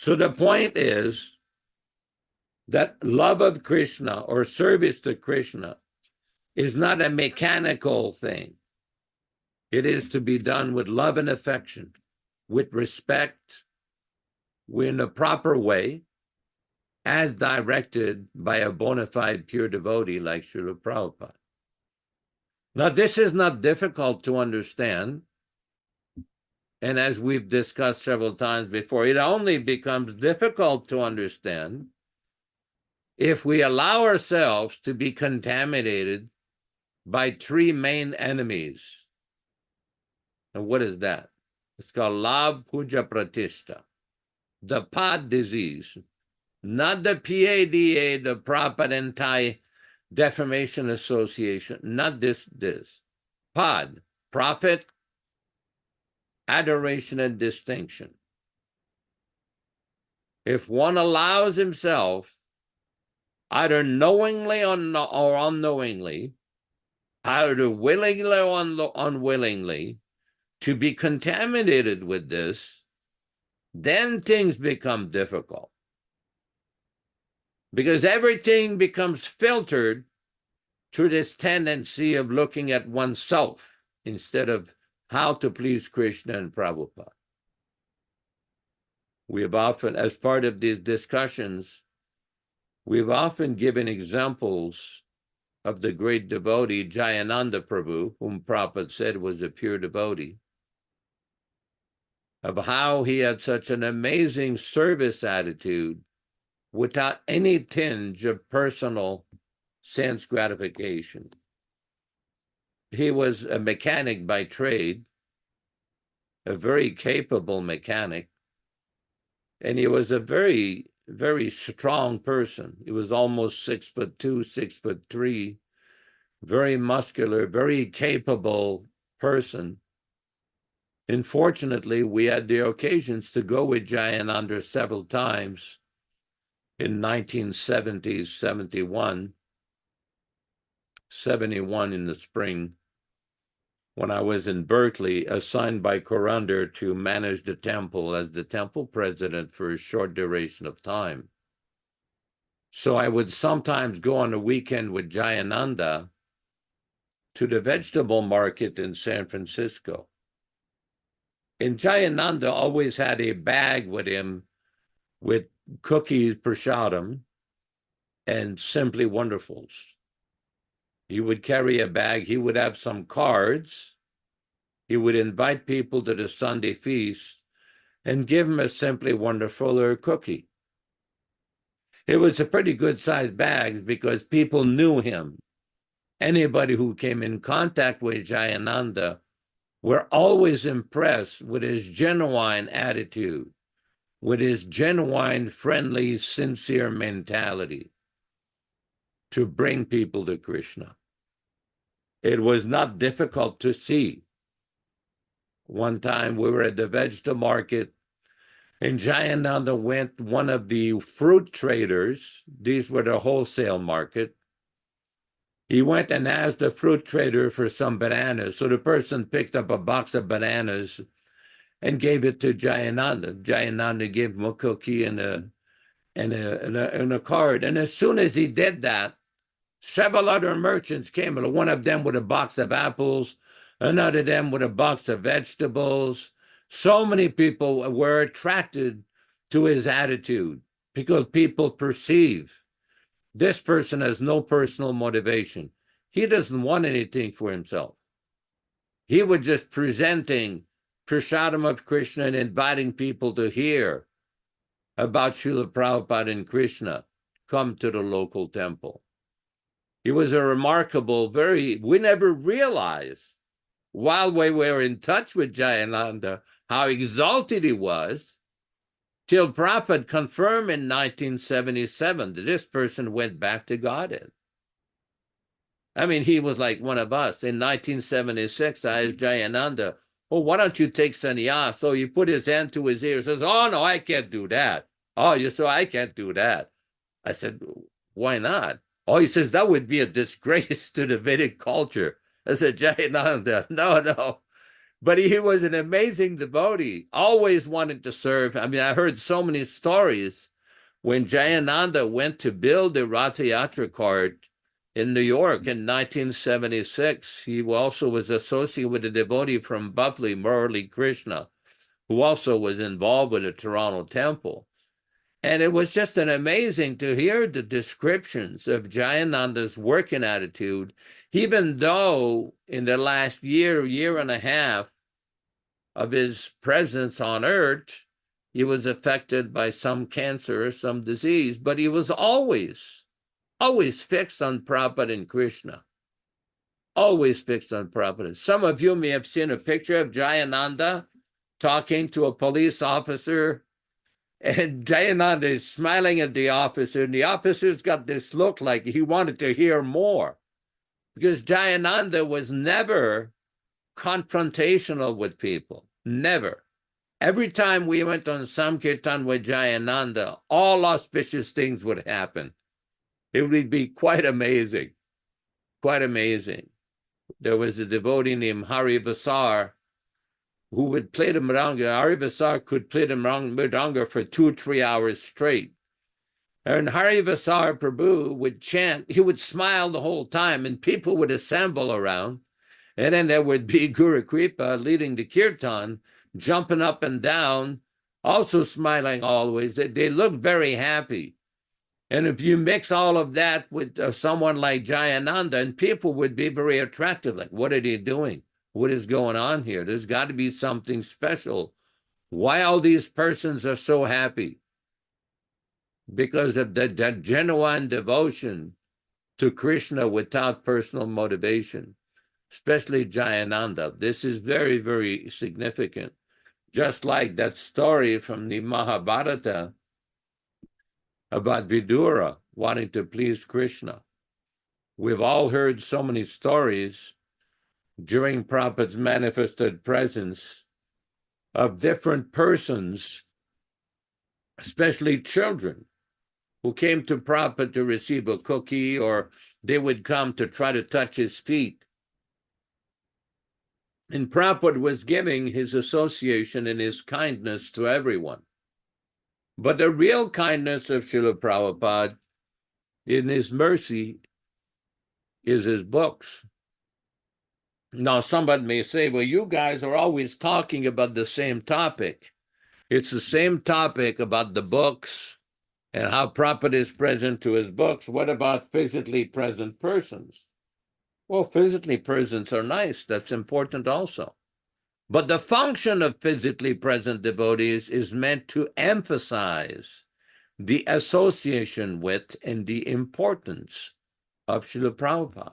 So the point is that love of Krishna or service to Krishna is not a mechanical thing. It is to be done with love and affection, with respect, in a proper way, as directed by a bona fide pure devotee like Srila Prabhupada. Now, this is not difficult to understand. And as we've discussed several times before, it only becomes difficult to understand if we allow ourselves to be contaminated by three main enemies. And what is that? It's called Labh Puja Pratishta, the PAD disease, not the PADA, the Prabhupada Anti-Defamation Association, not this. PAD, profit, adoration, and distinction. If one allows himself, either knowingly or unknowingly, either willingly or unwillingly, to be contaminated with this, then things become difficult. Because everything becomes filtered through this tendency of looking at oneself instead of how to please Krishna and Prabhupada. We have often, as part of these discussions, we've often given examples of the great devotee, Jayananda Prabhu, whom Prabhupada said was a pure devotee, of how he had such an amazing service attitude without any tinge of personal sense gratification. He was a mechanic by trade, a very capable mechanic, and he was a very, very strong person. He was almost 6'2", 6'3", very muscular, very capable person. Unfortunately, we had the occasions to go with Jayananda several times in 1970s, 71 in the spring, when I was in Berkeley, assigned by Kurandar to manage the temple as the temple president for a short duration of time. So I would sometimes go on a weekend with Jayananda to the vegetable market in San Francisco. And Jayananda always had a bag with him with cookies, prasadam, and Simply Wonderfuls. He would carry a bag. He would have some cards. He would invite people to the Sunday feast and give them a Simply Wonderful or a cookie. It was a pretty good-sized bag because people knew him. Anybody who came in contact with Jayananda were always impressed with his genuine attitude, with his genuine, friendly, sincere mentality to bring people to Krishna. It was not difficult to see. One time we were at the vegetable market, and Jayananda went one of the fruit traders. These were the wholesale market. He went and asked the fruit trader for some bananas. So the person picked up a box of bananas and gave it to Jayananda. Jayananda gave him a cookie and a card. And as soon as he did that, several other merchants came. One of them with a box of apples, another of them with a box of vegetables. So many people were attracted to his attitude because people perceive this person has no personal motivation. He doesn't want anything for himself. He was just presenting prasadam of Krishna and inviting people to hear about Srila Prabhupada and Krishna come to the local temple. He was a remarkable, we never realized while we were in touch with Jayananda how exalted he was, till Prabhupada confirmed in 1977 that this person went back to Godhead. I mean, he was like one of us. In 1976, I asked Jayananda, oh, why don't you take sannyas? So he put his hand to his ear and says, oh, no, I can't do that. Oh, I can't do that. I said, why not? Oh, he says, that would be a disgrace to the Vedic culture. I said, Jayananda, no. But he was an amazing devotee, always wanted to serve. I mean, I heard so many stories when Jayananda went to build the Ratha Yatra cart in New York in 1976. He also was associated with a devotee from Buffalo, Murali Krishna, who also was involved with the Toronto temple. And it was just an amazing to hear the descriptions of Jayananda's working attitude, even though in the last year and a half of his presence on earth, he was affected by some cancer or some disease, but he was always fixed on Prabhupada and Krishna. Always fixed on Prabhupada. Some of you may have seen a picture of Jayananda talking to a police officer, and Jayananda is smiling at the officer, and the officer's got this look like he wanted to hear more, because Jayananda was never confrontational with people, never. Every time we went on Sankirtan with Jayananda, all auspicious things would happen. It would be quite amazing, quite amazing. There was a devotee named Hari Vasar who would play the mridanga. Hari Vasar could play the mridanga for 2-3 hours straight. And Hari Vasar Prabhu would chant, he would smile the whole time, and people would assemble around. And then there would be Guru Kripa leading the kirtan, jumping up and down, also smiling always. They looked very happy. And if you mix all of that with someone like Jayananda, and people would be very attracted, like, what are they doing? What is going on here? There's got to be something special. Why all these persons are so happy? Because of that genuine devotion to Krishna without personal motivation, especially Jayananda. This is very, very significant. Just like that story from the Mahabharata about Vidura wanting to please Krishna. We've all heard so many stories during Prabhupada's manifested presence of different persons, especially children, who came to Prabhupada to receive a cookie, or they would come to try to touch his feet. And Prabhupada was giving his association and his kindness to everyone. But the real kindness of Srila Prabhupada in his mercy is his books. Now, somebody may say, well, you guys are always talking about the same topic. It's the same topic about the books and how Prabhupada is present to his books. What about physically present persons? Well, physically present are nice. That's important also. But the function of physically present devotees is meant to emphasize the association with and the importance of Srila Prabhupada.